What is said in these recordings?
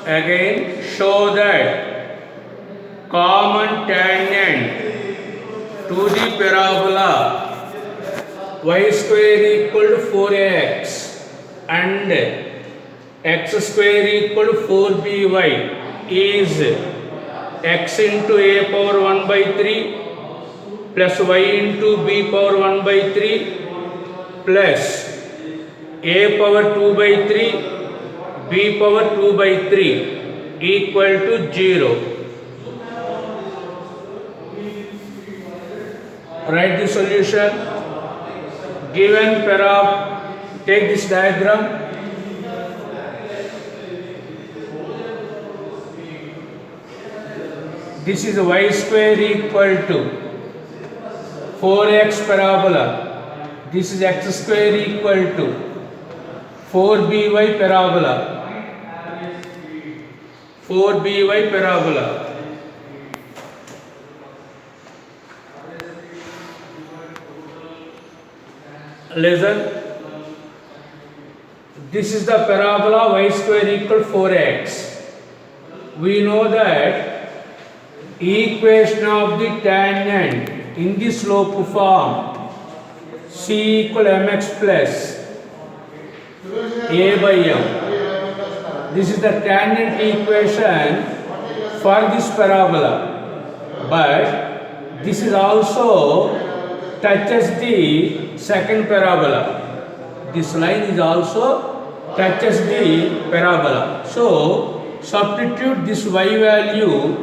Again, show that common tangent to the parabola y square equal to 4x and x square equal to 4by is x into a power 1 by 3 plus y into b power 1 by 3 plus a power 2 by 3 b power 2 by 3 equal to 0. Write the solution. Given take this diagram. This is y square equal to 4x parabola. This is x square equal to 4by parabola. 4by parabola. Listen. This is the parabola y square equal 4x. We know that equation of the tangent in the slope form c equal mx plus a by m. This is the tangent equation for this parabola, but this is also touches the second parabola. This line is also touches the parabola. So substitute this y value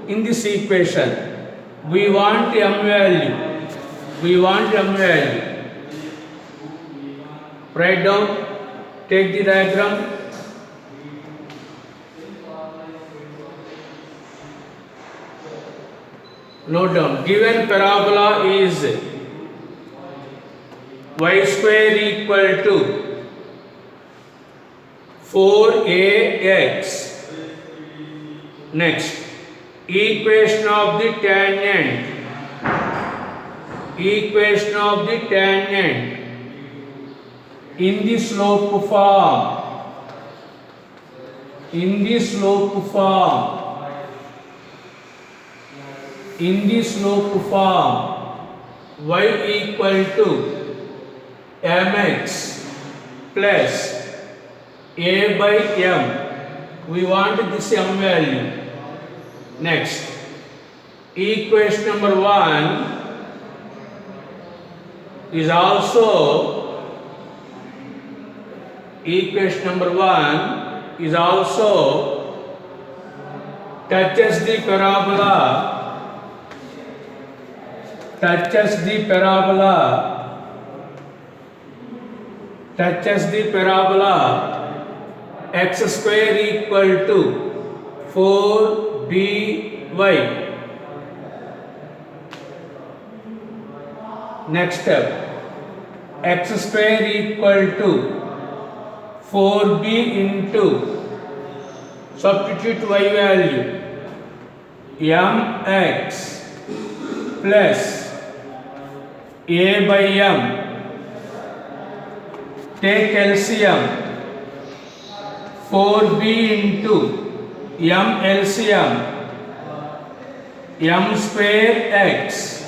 in this equation. We want m value. Write down. Take the diagram. Note down. Given parabola is y square equal to 4ax. Next, equation of the tangent in the slope form y equal to mx plus a by m. We want this m value. Next, equation number 1 is also touches the parabola x square equal to 4by. Next step, x square equal to 4b into, substitute y value, mx plus a by m. Take LCM. 4b into m LCM, m square x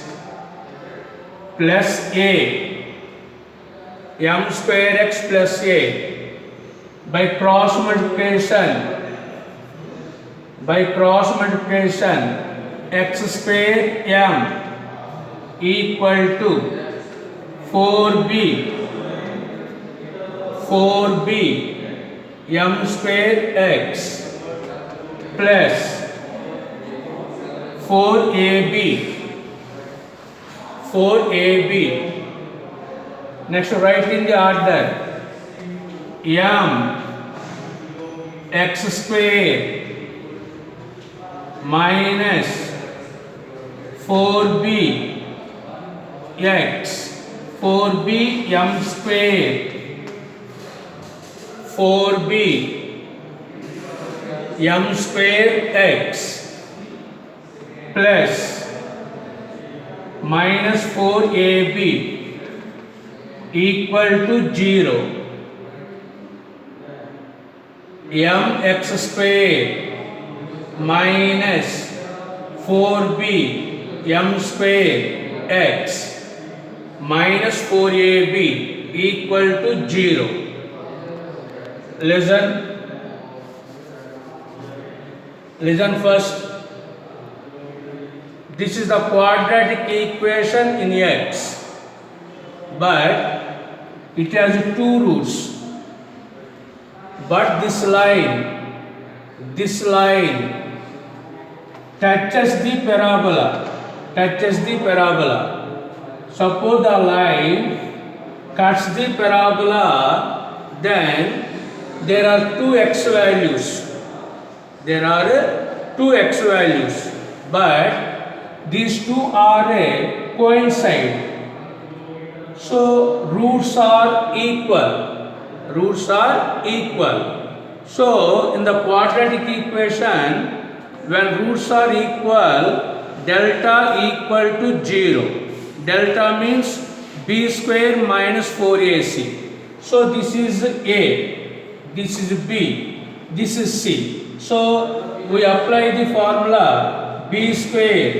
plus a, m square x plus a. By cross multiplication, x square m equal to 4b m square x plus 4ab. Next, write in the order. M x square minus 4b x, 4b m square, 4b m square x plus minus 4ab equal to 0. mx square minus 4b m square x minus 4ab equal to 0. Listen first. This is the quadratic equation in x, but it has two roots. But this line touches the parabola. Suppose the line cuts the parabola, then there are two x values. But these two are coincide. So roots are equal. So in the quadratic equation, when roots are equal, delta equal to 0. Delta means b square minus 4ac. So this is a, this is b, this is c. So we apply the formula b square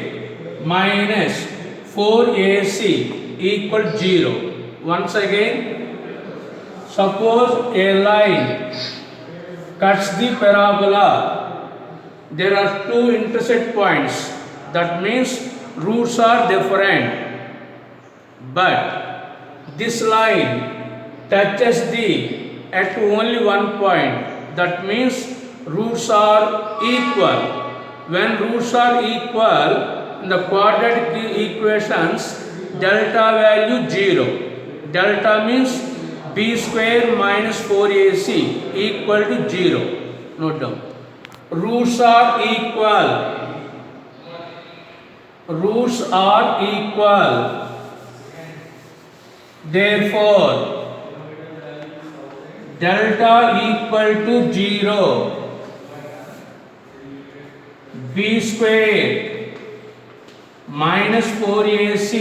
minus 4ac equal 0. Once again, suppose a line cuts the parabola. There are two intersect points. That means roots are different. But this line touches at only one point. That means roots are equal. When roots are equal in the quadratic equations, delta value 0. Delta means b square minus 4ac equal to 0. Note down. Roots are equal. Therefore, delta equal to 0. b square minus 4ac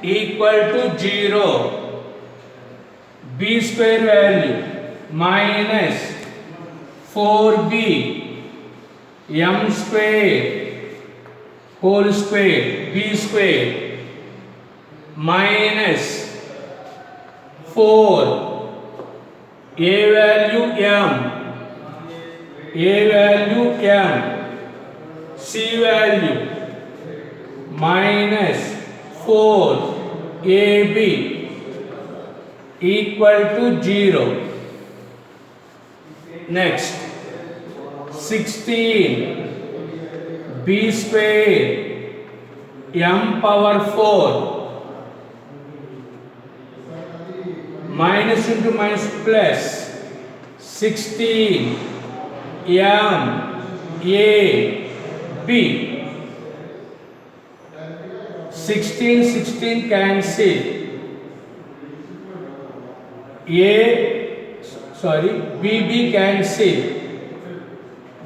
equal to 0. b square value minus 4b m square whole square b square minus 4 a value m c value minus 4 ab equal to 0. Next, 16 b square m power 4 minus into minus plus 16 m a b 16 cancel. BB cancel.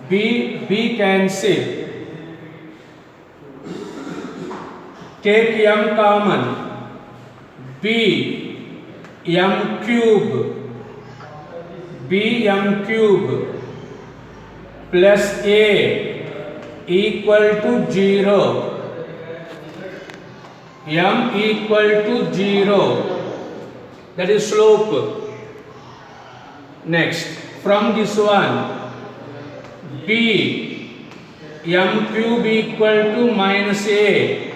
B cancel. Take m common. B m cube plus a equal to 0. M equal to 0. That is slope. Next, from this one, b m cube equal to minus a.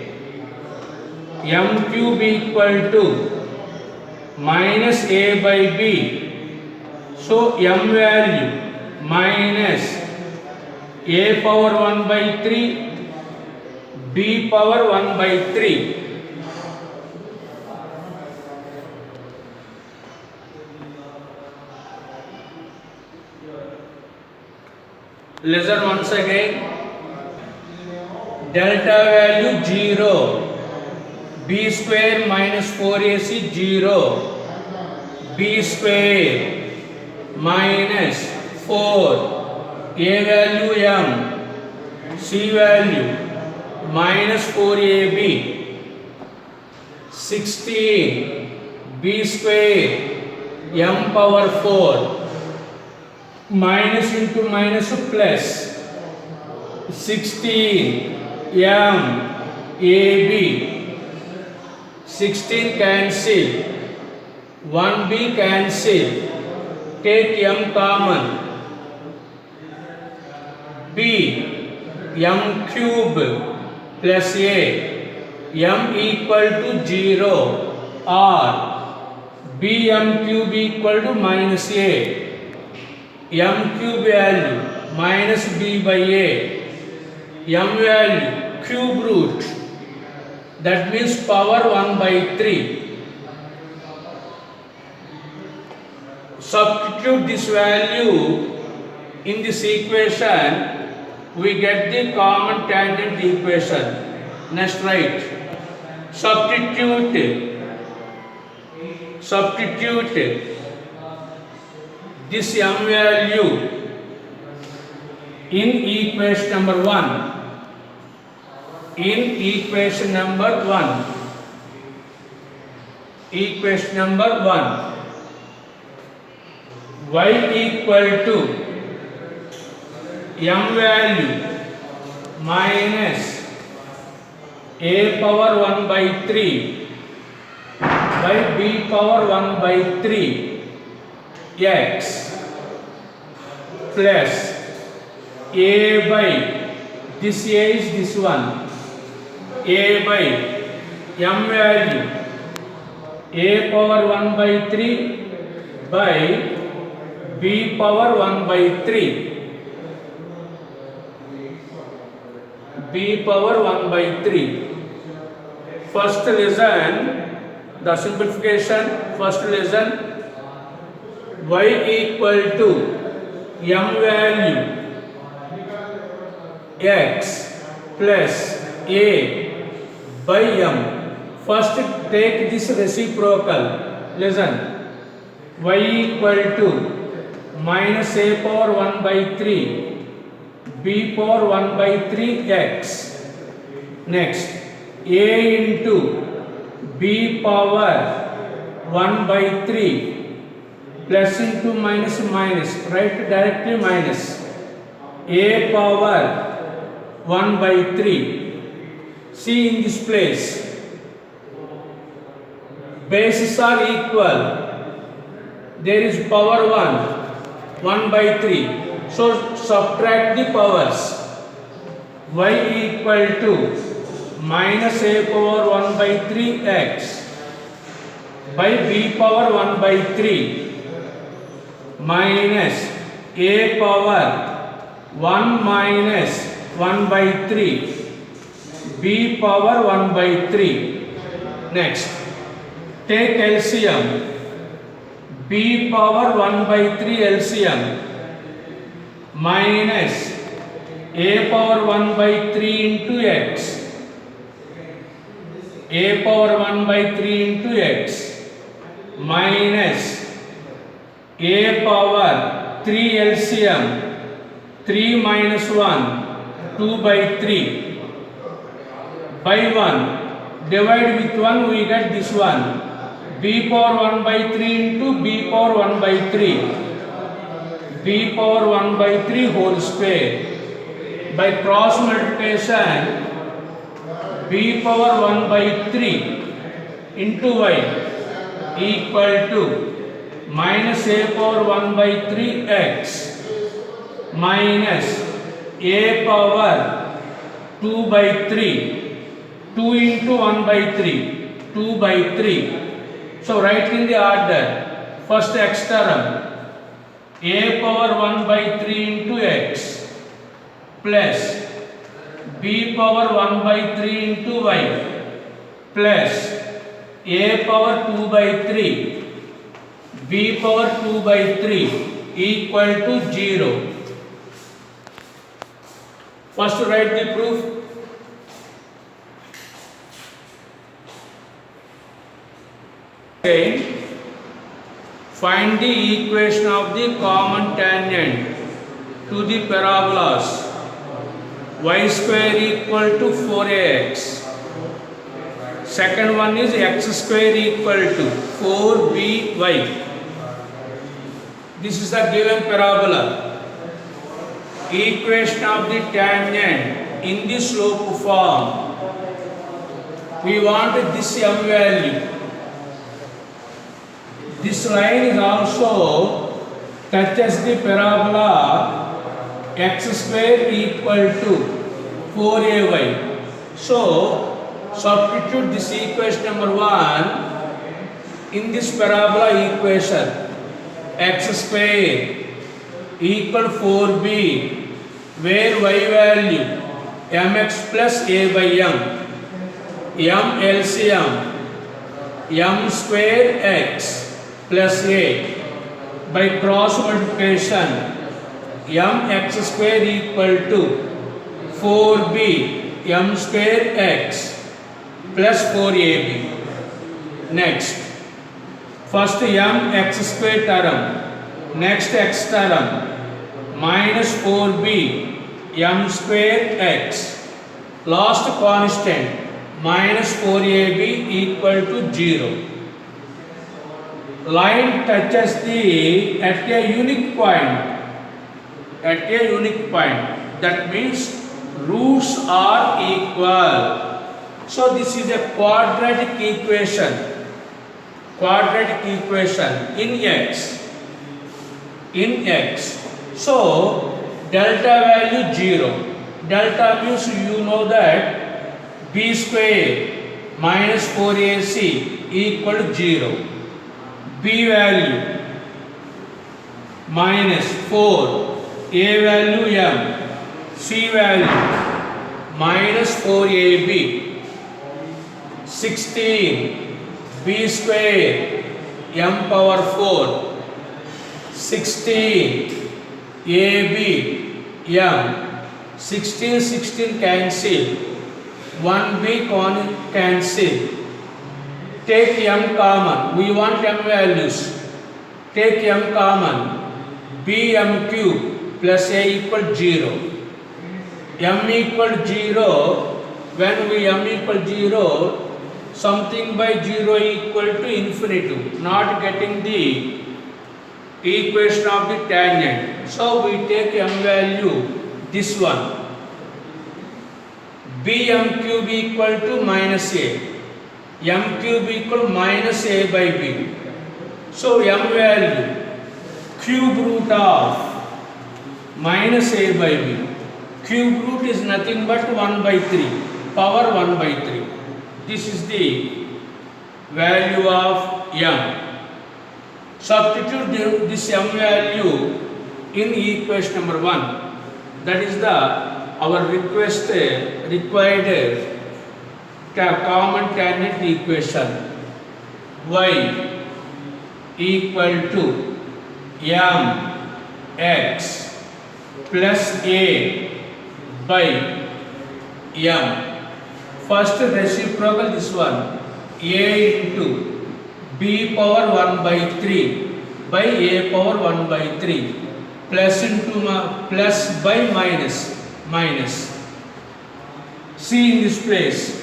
M cube equal to minus a by b. So m value minus a power 1 by 3, b power 1 by 3. Listen once again. Delta value 0. B square minus 4ac 0. B square minus 4. A value m. C value minus 4ab. 16 b square m power 4 minus into minus plus 16 m ab 16 cancel 1b cancel take m common b m cube plus a m equal to 0 or b m cube equal to minus a m cube value minus b by a m value cube root that means power 1 by 3. Substitute this value in this equation, we get the common tangent equation. Next write. Substitute this m value in equation number 1. In equation number 1. Equation number 1. Y equal to m value minus a power 1 by 3 by b power 1 by 3 x plus a by this a is this one a by m value a power 1 by 3 by b power 1 by 3 b power 1 by 3. First lesson, the simplification. First lesson, y equal to m value x plus a by m. First take this reciprocal. Listen, y equal to minus a power 1 by 3 b power 1 by 3 x. Next, a into b power 1 by 3 plus into minus minus, write directly minus a power 1 by 3. See in this place, bases are equal, there is power 1 by 3. So subtract the powers. Y equal to minus a power 1 by 3 x by b power 1 by 3 minus a power 1 minus 1 by 3 b power 1 by 3. Next, take LCM. b power 1 by 3 LCM minus a power 1 by 3 into x, a power 1 by 3 into x minus a power 3 LCM 3 minus 1 2 by 3 by 1 divide with 1 we get this one b power 1 by 3 into b power 1 by 3 b power 1 by 3 whole square. By cross multiplication, b power 1 by 3 into y equal to minus a power 1 by 3 x minus a power 2 by 3 2 into 1 by 3 2 by 3. So write in the order. First x term a power 1 by 3 into x plus b power 1 by 3 into y plus a power 2 by 3 b power 2 by 3 equal to 0. First write the proof. Again, find the equation of the common tangent to the parabolas y square equal to 4ax. Second one is x square equal to 4by. This is the given parabola. Equation of the tangent in the slope form. We want this m value. This line is also touches the parabola x square equal to 4ay. So substitute this equation number 1 in this parabola equation. X square equal 4b, where y value mx plus a by m, m LCM, m square x plus a, by cross multiplication mx square equal to 4b m square x plus 4ab. Next, first m x square term, next x term, minus 4b m square x, last constant minus 4ab equal to 0. Line touches the at a unique point. At a unique point. That means roots are equal. So this is a quadratic equation. Quadratic equation in x. In x. So delta value 0. Delta means you know that b square minus 4ac equal to 0. B value minus 4, A value m, C value minus 4ab, 16, B square m power 4, 16, AB m, 16 cancel, 1b cancel. Take m common. We want m values. Take m common. B m cube plus a equal 0. M equal 0. When we m equal 0, something by 0 equal to infinitive. Not getting the equation of the tangent. So we take m value. This one. B m cube equal to minus a. M cube equal minus a by b. So m value cube root of minus a by b. Cube root is nothing but 1 by 3. Power 1 by 3. This is the value of m. Substitute this m value in equation number 1. That is our required common tangent equation. Y equal to m x plus a by m. First reciprocal this one, a into b power 1 by 3 by a power 1 by 3 plus into plus by minus. See in this place.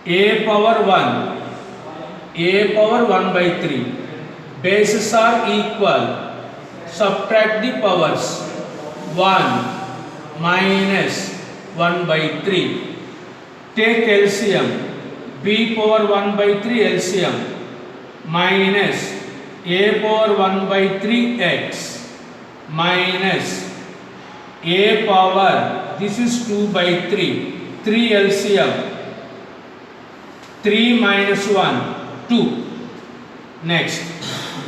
A power 1 by 3, bases are equal, subtract the powers, 1 minus 1 by 3, take LCM, b power 1 by 3 LCM, minus a power 1 by 3 x, minus a power, this is 2 by 3 LCM, 3 minus 1, 2. Next,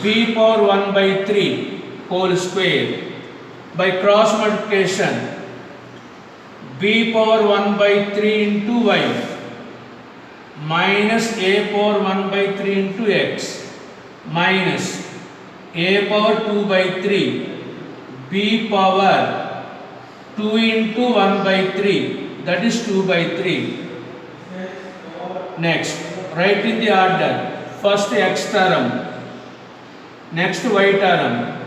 b power 1 by 3 whole square. By cross multiplication, b power 1 by 3 into y minus a power 1 by 3 into x minus a power 2 by 3 b power 2 into 1 by 3, that is 2 by 3. Next, write in the order. First x term, next y term,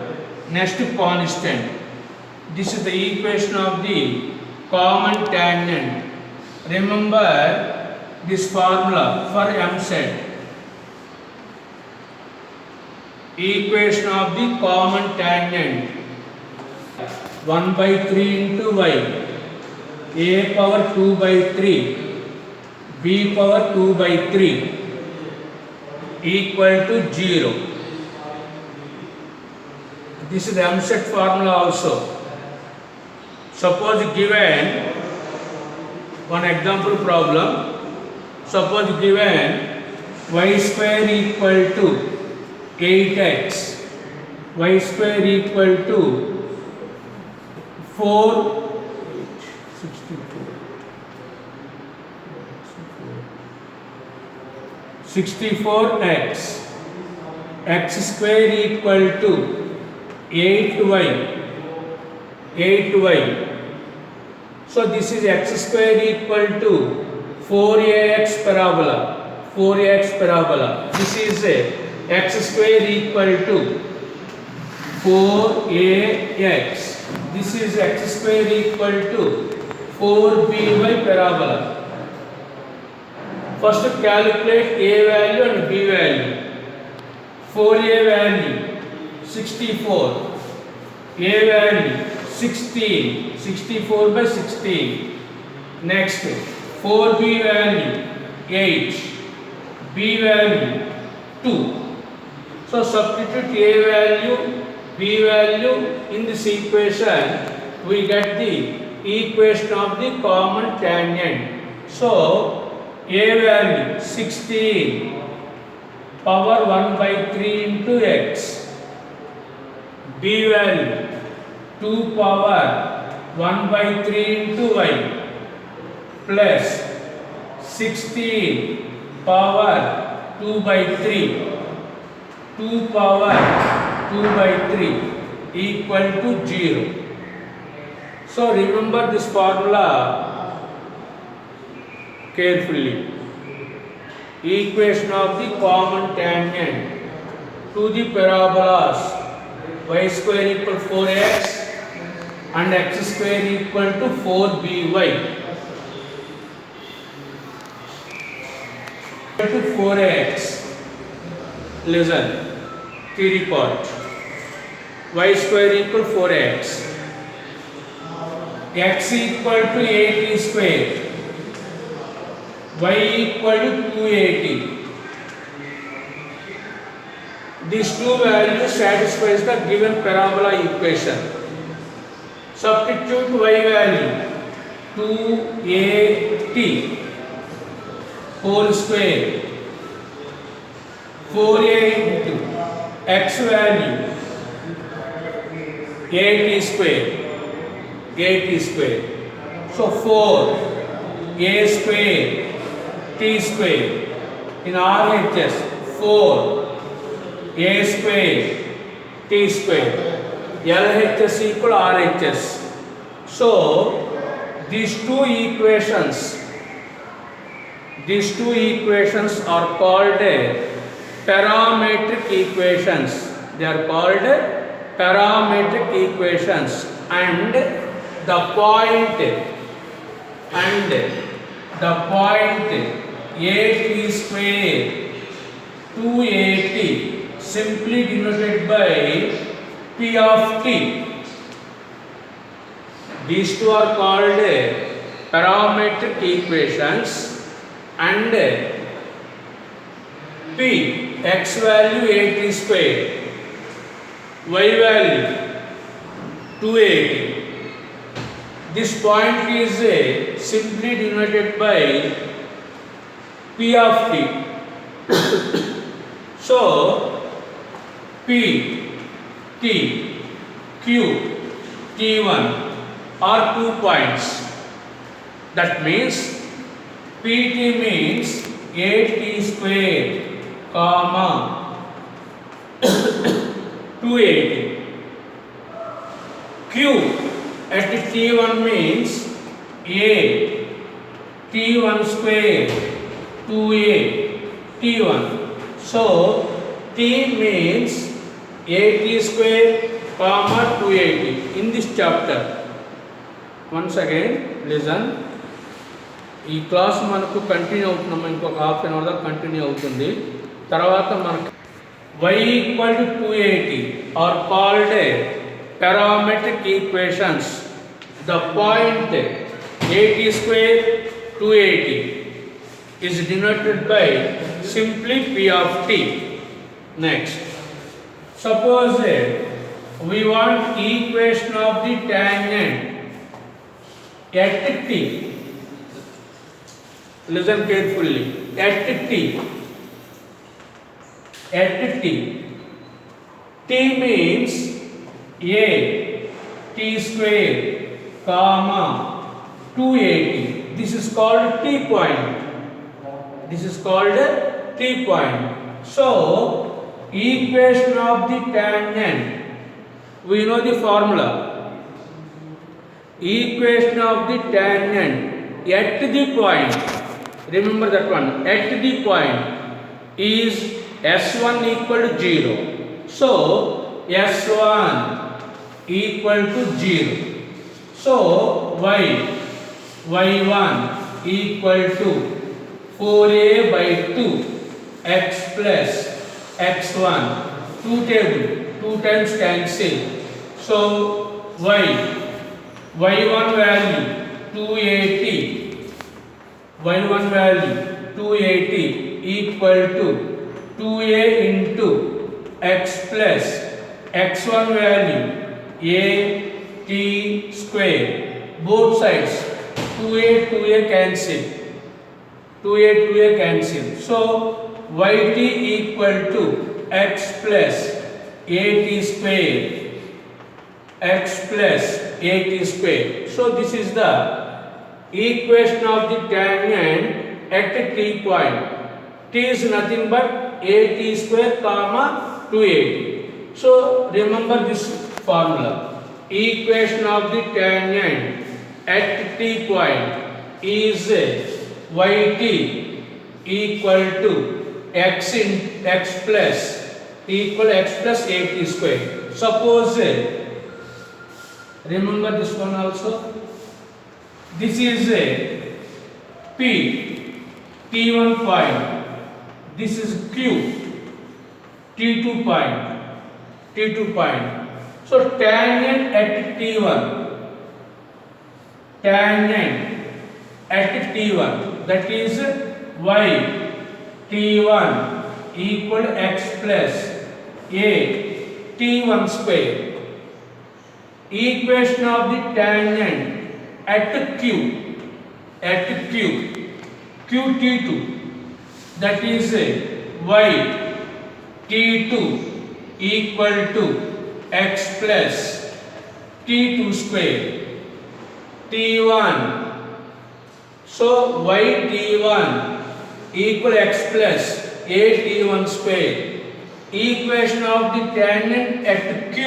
next constant. This is the equation of the common tangent. Remember, this formula for m set. Equation of the common tangent 1 by 3 into y, a power 2 by 3, b power 2 by 3 equal to 0. This is the m set formula also. Suppose given one example problem. Suppose given y square equal to 8x, y square equal to 64x, x square equal to 8y. So this is x square equal to 4ax parabola. This is x square equal to 4ax. This is x square equal to 4by parabola. First calculate a value and b value. 4a value 64, a value 16, 64 by 16. Next 4b value 8, b value 2. So substitute a value, b value in this equation, we get the equation of the common tangent. So a value 16 power 1 by 3 into x, b value 2 power 1 by 3 into y, plus 16 power 2 by 3, 2 power 2 by 3 equal to 0. So remember this formula carefully. Equation of the common tangent to the parabolas y square equal 4x and x square equal to 4by. To 4x. Listen, theory part. Y square equal 4x. X equal to 80 square. Y equal to 280. These two values satisfies the given parabola equation. Substitute y value 280 whole square 4a into x value 80 square. So 4a square t square in RHS 4a square t square LHS equal RHS. So these two equations are called parametric equations. They are called parametric equations, and the point at square 280 simply denoted by p of t. These two are called parametric equations, and p x value 80 square, y value 280. This point is simply denoted by p of t. So p, t, q, t1 are 2 points. That means pt means 80 square comma 280. Q at t1 means a t1 square 2a t1. So t means 80 square comma 280 in this chapter. Once again listen. ఈ class మనకు continue అవుతున్నాం, ఇంకొక half an hour దాకా continue అవుతుంది. తర్వాత మనకు y equal to 280 are called parametric equations. The point 80 square 280 is denoted by simply p of t. Next, suppose we want equation of the tangent at t. Listen carefully. At t. At t. T means a t square comma 280. This is called t point. This is called t point. So equation of the tangent, we know the formula. Equation of the tangent at the point, remember that one, at the point is s1 equal to 0. So s1 equal to 0. So y1 equal to 4a by 2 x plus x1, 2 table, 2 times cancel. So y1 value 280, y1 value 280 equal to 2a into x plus x1 value a t square, both sides 2a cancel, 2a cancel. So yt equal to x plus at square, x plus at square. So this is the equation of the tangent at t point. T is nothing but at square comma 280. So remember this formula. Equation of the tangent at t point is yt equal to x in x plus at square. Suppose remember this one also. This is a p, t1 point. This is q, t2 point. So tangent at t1, that is y t1 equal to x plus a t1 square. Equation of the tangent at q t2, that is y t2 equal to x plus t2 square t1. So y t1 equal x plus a t1 square. Equation of the tangent at q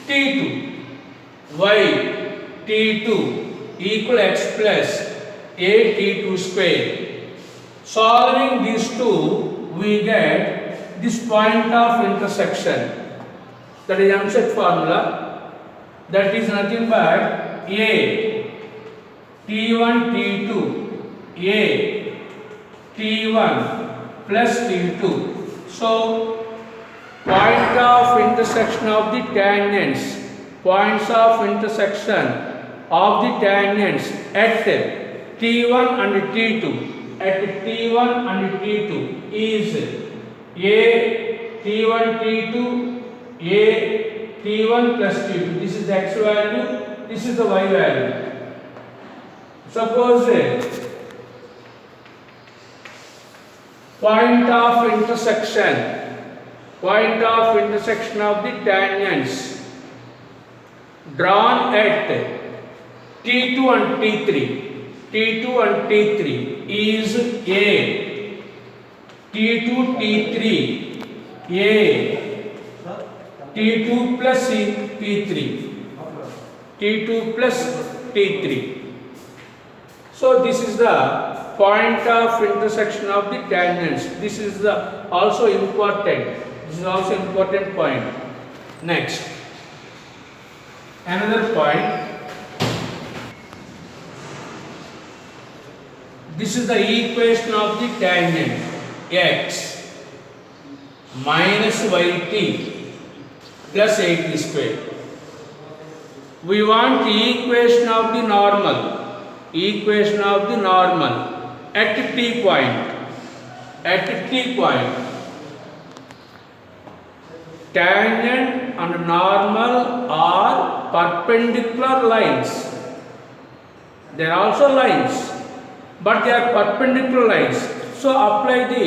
t2, y t2 equal x plus a t2 square. Solving these two, we get this point of intersection, that is Amset formula, that is nothing but a t1 t2 a t1 plus t2. So point of intersection of the tangents, points of intersection of the tangents at t1 and t2, at t1 and t2 is a t1 t2 a t1 plus t2. This is the x value, this is the y value. Suppose point of intersection of the tangents drawn at t2 and t3 is a t2 t3 a t2 plus t3 t3. So this is the point of intersection of the tangents. This is also important. This is also important point. Next, another point. This is the equation of the tangent x minus yt plus 8t square. We want the equation of the normal at t point. Tangent and normal are perpendicular lines. They are also lines, but they are perpendicular lines. So apply the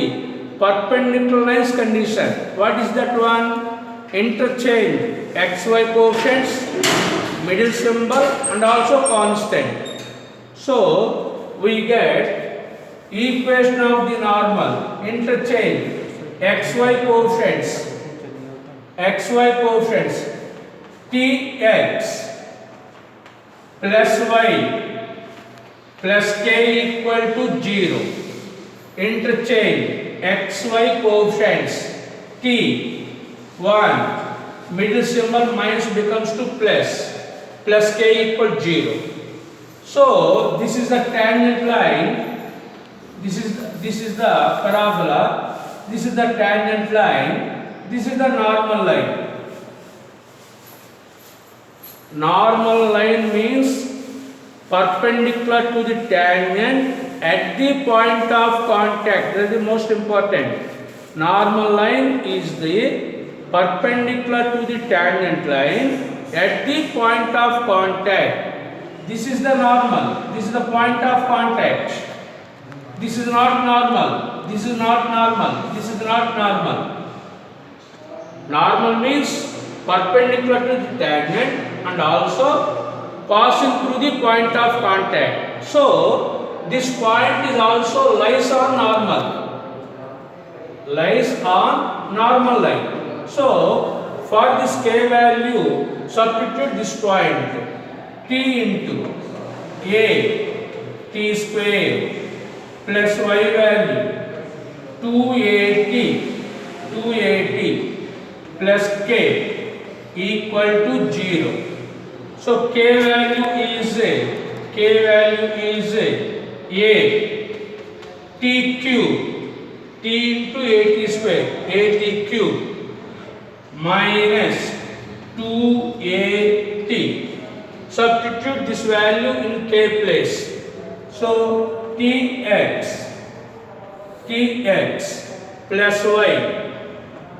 perpendicular lines condition. What is that one? Interchange xy coefficients, middle symbol, and also constant. So we get equation of the normal, interchange xy coefficients tx plus y plus k equal to 0. Interchange xy coefficients t 1, middle symbol minus becomes to plus k equal 0. So this is the tangent line, this is the parabola, this is the tangent line, this is the normal line. Normal line means perpendicular to the tangent at the point of contact. That is the most important. Normal line is the perpendicular to the tangent line at the point of contact. This is the normal. This is the point of contact. This is not normal. This is not normal. This is not normal. Normal means perpendicular to the tangent and also passing through the point of contact. So this point is also lies on normal line. So for this k value, substitute this point t into a t square plus y value 2at plus k equal to 0. So k value is a t cube, t into at square, at cube minus 2at. Substitute this value in k place. So tx plus y,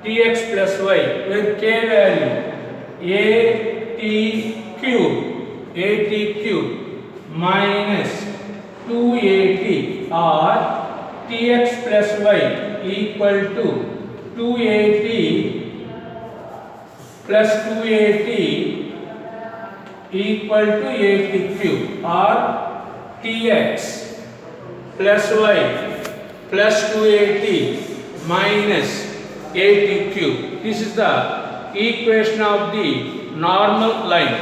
tx plus y, with k value at cube minus 2at or tx plus y equal to 2at plus 2at equal to at cube or tx plus y plus 2at minus at cube. This is the equation of the normal line.